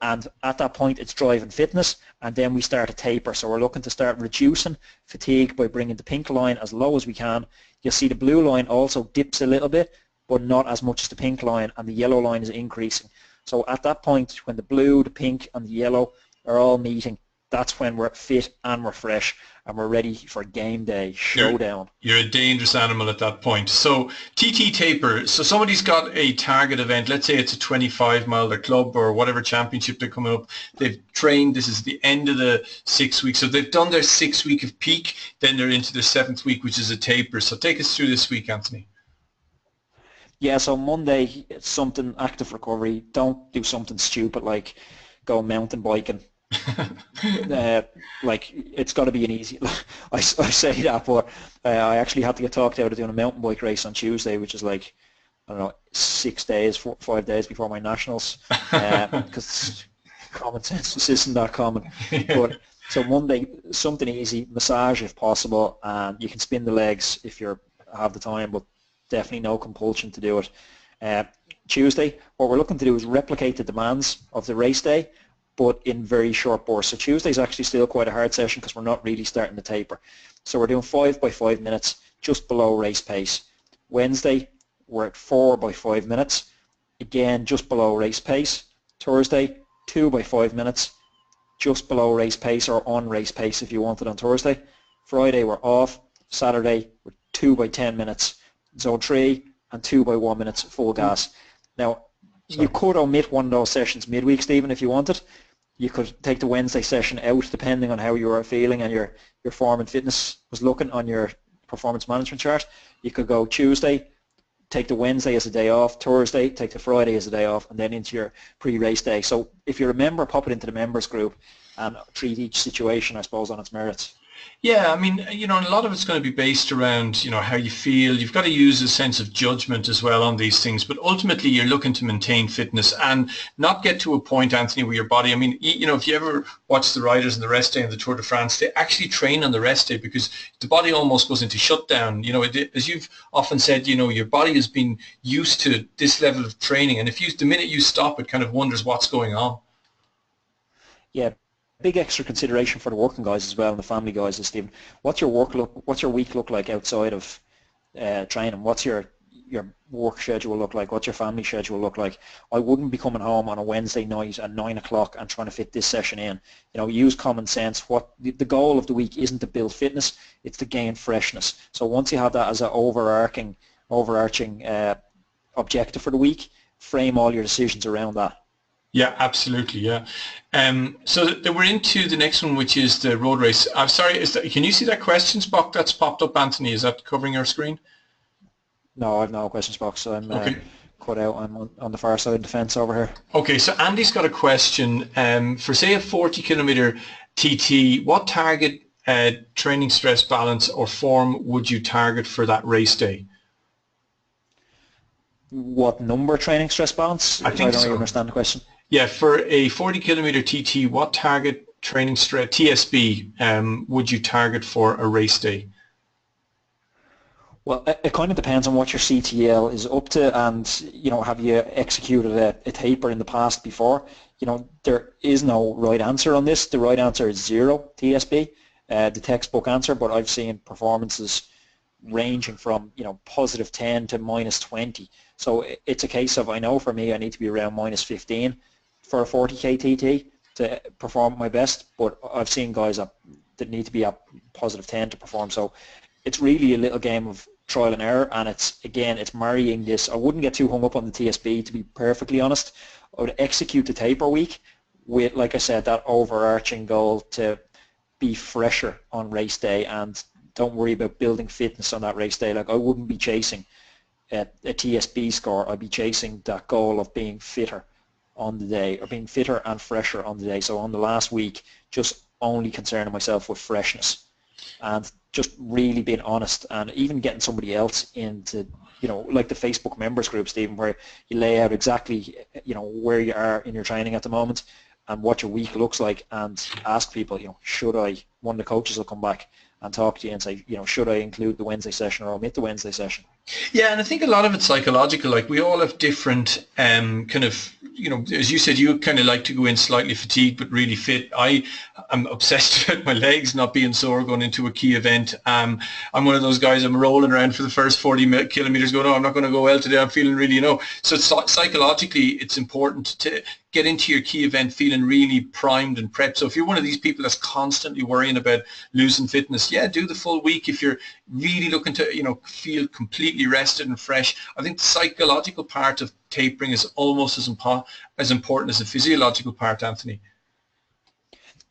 and at that point it's driving fitness, and then we start a taper. So we're looking to start reducing fatigue by bringing the pink line as low as we can. You'll see the blue line also dips a little bit, but not as much as the pink line, and the yellow line is increasing. So at that point, when the blue, the pink, and the yellow are all meeting, that's when we're fit and we're fresh and we're ready for game day, showdown. You're a dangerous animal at that point. So TT taper, so somebody's got a target event, let's say it's a 25-mile, their club or whatever championship they're coming up, they've trained, this is the end of the 6 weeks, so they've done their 6th week of peak, then they're into their 7th week, which is a taper. So take us through this week, Anthony. Yeah, so Monday, it's something active recovery. Don't do something stupid like go mountain biking. Like, it's got to be an easy, I say that, but I actually had to get talked out of doing a mountain bike race on Tuesday, which is like, I don't know, 5 days before my nationals, because common sense just isn't that common. But so Monday, something easy, massage if possible, and you can spin the legs if you have the time, but definitely no compulsion to do it. Tuesday, what we're looking to do is replicate the demands of the race day, but in very short bursts. So Tuesday is actually still quite a hard session because we're not really starting the taper. So we're doing 5 by 5 minutes, just below race pace. Wednesday, we're at 4 by 5 minutes, again just below race pace. Thursday, 2 by 5 minutes, just below race pace or on race pace if you want it on Thursday. Friday, we're off. Saturday, we're 2 by 10 minutes. Zone 3 and 2 by 1 minutes full gas. Now, you could omit one of those sessions midweek, Stephen, if you wanted. You could take the Wednesday session out depending on how you were feeling and your form and fitness was looking on your performance management chart, you could go Tuesday, take the Wednesday as a day off, Thursday, take the Friday as a day off, and then into your pre-race day. So if you're a member, pop it into the members group and treat each situation, I suppose, on its merits. Yeah, I mean, you know, and a lot of it's going to be based around, you know, how you feel. You've got to use a sense of judgment as well on these things, but ultimately you're looking to maintain fitness and not get to a point, Anthony, where your body, I mean, you know, if you ever watch the riders on the rest day of the Tour de France, they actually train on the rest day because the body almost goes into shutdown. You know, as you've often said, you know, your body has been used to this level of training, and the minute you stop, it kind of wonders what's going on. Yeah. Big extra consideration for the working guys as well and the family guys is, Stephen, what's your week look like outside of training? What's your work schedule look like? What's your family schedule look like? I wouldn't be coming home on a Wednesday night at 9 o'clock and trying to fit this session in. You know, use common sense. What the goal of the week isn't to build fitness, it's to gain freshness. So once you have that as an overarching objective for the week, frame all your decisions around that. Yeah, absolutely. Yeah. So we're into the next one, which is the road race. I'm sorry, can you see that questions box that's popped up, Anthony? Is that covering our screen? No, I've no questions box. So I'm okay. Cut out. I'm on the far side of the fence over here. Okay, so Andy's got a question. For say a 40-kilometer TT, what target training stress balance or form would you target for that race day? What number training stress balance? I don't really understand the question. Yeah, for a 40-kilometer TT, what target training stress, TSB, would you target for a race day? Well, it kind of depends on what your CTL is up to, and you know, have you executed a taper in the past before? You know, there is no right answer on this. The right answer is 0 TSB, the textbook answer. But I've seen performances ranging from, you know, positive 10 to minus 20. So it's a case of, I know for me I need to be around minus 15 for a 40k TT to perform my best, but I've seen guys that need to be at positive 10 to perform. So it's really a little game of trial and error, and it's marrying this. I wouldn't get too hung up on the TSB, to be perfectly honest. I would execute the taper week with, like I said, that overarching goal to be fresher on race day, and don't worry about building fitness on that race day. Like, I wouldn't be chasing a TSB score. I'd be chasing that goal of being fitter on the day, or being fitter and fresher on the day. So on the last week, just only concerning myself with freshness and just really being honest, and even getting somebody else into, you know, like the Facebook members group, Stephen, where you lay out exactly, you know, where you are in your training at the moment and what your week looks like, and ask people, you know, one of the coaches will come back and talk to you and say, you know, should I include the Wednesday session or omit the Wednesday session? Yeah, and I think a lot of it's psychological. Like, we all have different kind of, you know, as you said, you kind of like to go in slightly fatigued but really fit. I'm obsessed with my legs not being sore going into a key event. I'm one of those guys, I'm rolling around for the first 40 kilometers going, oh, I'm not going to go well today, I'm feeling really, you know. So psychologically, it's important to get into your key event feeling really primed and prepped. So if you're one of these people that's constantly worrying about losing fitness, yeah, do the full week. If you're really looking to, you know, feel completely rested and fresh, I think the psychological part of tapering is almost as important as the physiological part, Anthony.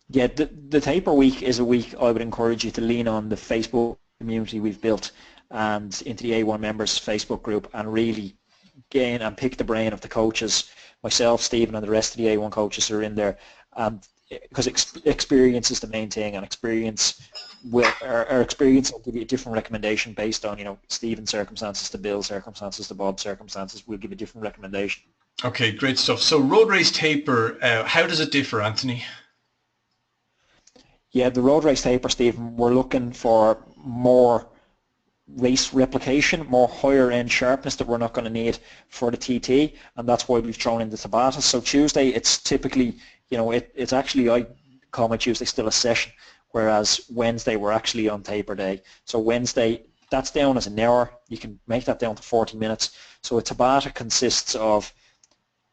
Yeah, the taper week is a week I would encourage you to lean on the Facebook community we've built and into the A1 members Facebook group, and really gain and pick the brain of the coaches, myself, Stephen, and the rest of the A1 coaches who are in there, because experience is the main thing, and experience will give you a different recommendation based on, you know, Stephen's circumstances to Bill's circumstances to Bob's circumstances. We'll give a different recommendation. Okay, great stuff. So road race taper, how does it differ, Anthony? Yeah, the road race taper, Stephen, we're looking for more race replication, more higher end sharpness that we're not going to need for the TT, and that's why we've thrown in the Tabata. So Tuesday, it's typically, you know, it's actually, I call my Tuesday still a session, whereas Wednesday we're actually on taper day. So Wednesday, that's down as an hour. You can make that down to 40 minutes. So a Tabata consists of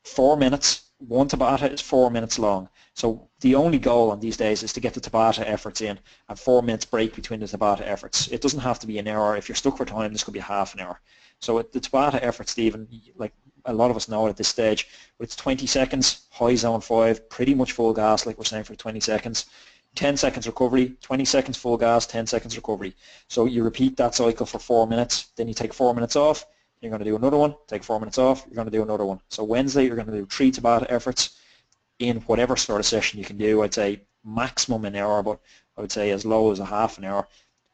4 minutes. One Tabata is 4 minutes long. So the only goal on these days is to get the Tabata efforts in and 4 minutes break between the Tabata efforts. It doesn't have to be an hour. If you're stuck for time, this could be half an hour. So the Tabata effort, Stephen, like a lot of us know at this stage, but it's 20 seconds, high zone 5, pretty much full gas like we're saying for 20 seconds. 10 seconds recovery, 20 seconds full gas, 10 seconds recovery. So you repeat that cycle for 4 minutes, then you take 4 minutes off, you're going to do another one, take 4 minutes off, you're going to do another one. So Wednesday you're going to do 3 Tabata efforts in whatever sort of session you can do. I'd say maximum an hour, but I would say as low as a half an hour.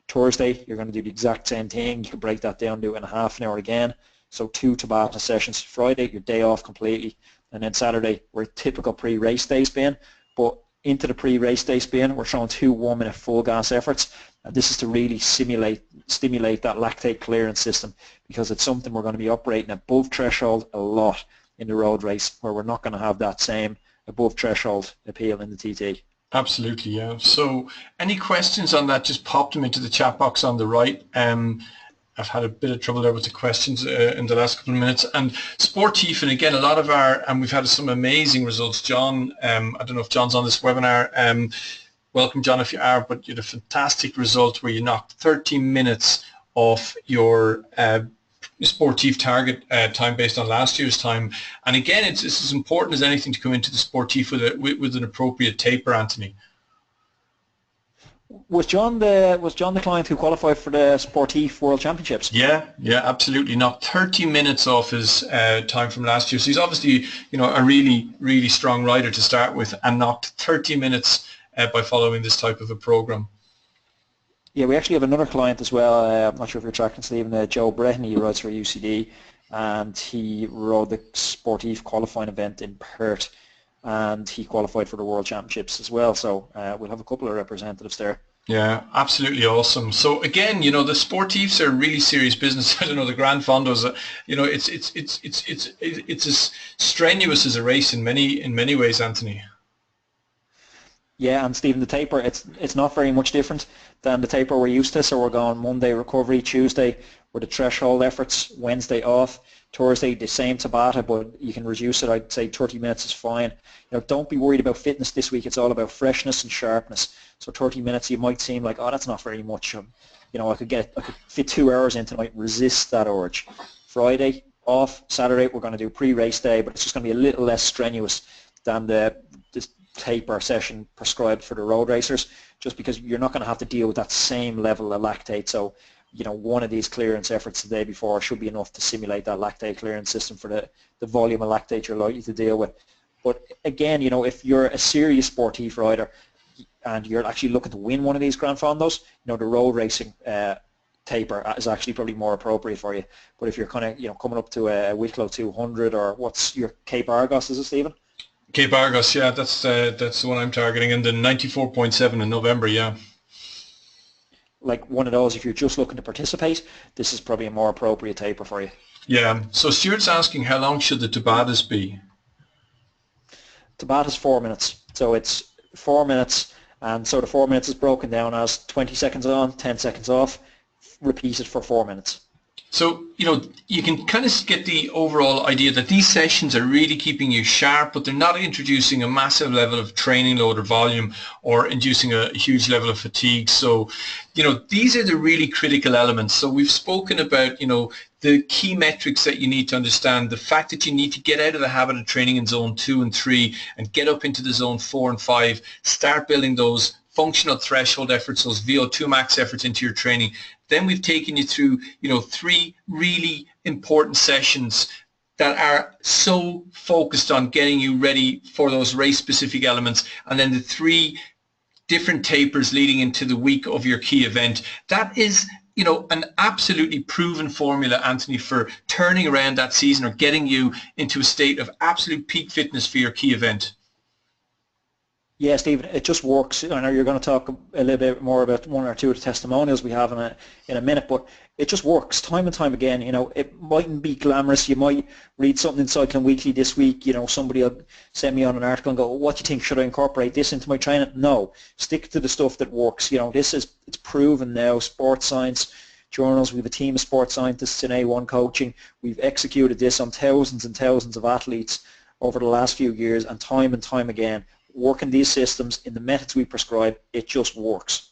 Thursday you're going to do the exact same thing. You can break that down, do it in a half an hour again. So 2 Tabata sessions. Friday, your day off completely. And then Saturday, we're typical pre-race day spin. But into the pre-race day spin, we're showing 2 1-minute full gas efforts. And this is to really stimulate that lactate clearance system, because it's something we're going to be operating above threshold a lot in the road race, where we're not going to have that same above threshold appeal in the TT. Absolutely, yeah. So any questions on that, just pop them into the chat box on the right. I've had a bit of trouble there with the questions in the last couple of minutes. And Sportif, and again, a lot of and we've had some amazing results. John, I don't know if John's on this webinar. Welcome, John, if you are, but you had a fantastic result where you knocked 13 minutes off your Sportif target time based on last year's time. And again, it's as important as anything to come into the Sportif with an appropriate taper, Anthony. Was John the client who qualified for the Sportif World Championships? Yeah, absolutely. Knocked 30 minutes off his time from last year. So he's obviously, a really strong rider to start with, and knocked 30 minutes by following this type of a program. Yeah, we actually have another client as well. I'm not sure if you're tracking, Stephen. Joe Breton, he rides for UCD, and he rode the Sportif qualifying event in Perth, and he qualified for the World Championships as well. So we'll have a couple of representatives there. Yeah, absolutely awesome. So again, the Sportifs are really serious business. I don't know, the Grand Fondos, it's as strenuous as a race in many ways, Anthony. Yeah, and Stephen, the taper, it's not very much different than the taper we're used to. So we're going Monday recovery, Tuesday with the threshold efforts, Wednesday off, Thursday the same Tabata, but you can reduce it. I'd say 30 minutes is fine. Don't be worried about fitness this week. It's all about freshness and sharpness. So 30 minutes, you might seem like, oh, that's not very much. I could fit 2 hours in tonight. Resist that urge. Friday off, Saturday we're going to do pre-race day, but it's just going to be a little less strenuous than the taper session prescribed for the road racers, just because you're not going to have to deal with that same level of lactate. So one of these clearance efforts the day before should be enough to simulate that lactate clearance system for the volume of lactate you're likely to deal with. But again, if you're a serious Sportif rider and you're actually looking to win one of these Grand Fondos, the road racing taper is actually probably more appropriate for you. But if you're kind of coming up to a Wicklow 200, or what's your Cape Argos, is it, Stephen? Cape Argos, yeah, that's the one I'm targeting, and the 94.7 in November, yeah. Like one of those, if you're just looking to participate, this is probably a more appropriate taper for you. Yeah, so Stuart's asking, how long should the Tabatas be? Tabata's 4 minutes, so it's 4 minutes, and so the 4 minutes is broken down as 20 seconds on, 10 seconds off, repeated for 4 minutes. So, you can kind of get the overall idea that these sessions are really keeping you sharp, but they're not introducing a massive level of training load or volume, or inducing a huge level of fatigue. So, these are the really critical elements. So we've spoken about, the key metrics that you need to understand, the fact that you need to get out of the habit of training in zone 2 and 3 and get up into the zone 4 and 5, start building those functional threshold efforts, those VO2 max efforts into your training. Then we've taken you through, 3 really important sessions that are so focused on getting you ready for those race-specific elements, and then the 3 different tapers leading into the week of your key event. That is, an absolutely proven formula, Anthony, for turning around that season or getting you into a state of absolute peak fitness for your key event. Yeah, Stephen, it just works. I know you're going to talk a little bit more about 1 or 2 of the testimonials we have in a minute, but it just works time and time again. It mightn't be glamorous. You might read something in Cycling Weekly this week. Somebody will send me on an article and go, what do you think? Should I incorporate this into my training? No, stick to the stuff that works. It's proven now. Sports science journals. We have a team of sports scientists in A1 coaching. We've executed this on thousands and thousands of athletes over the last few years, and time again, working these systems in the methods we prescribe, it just works.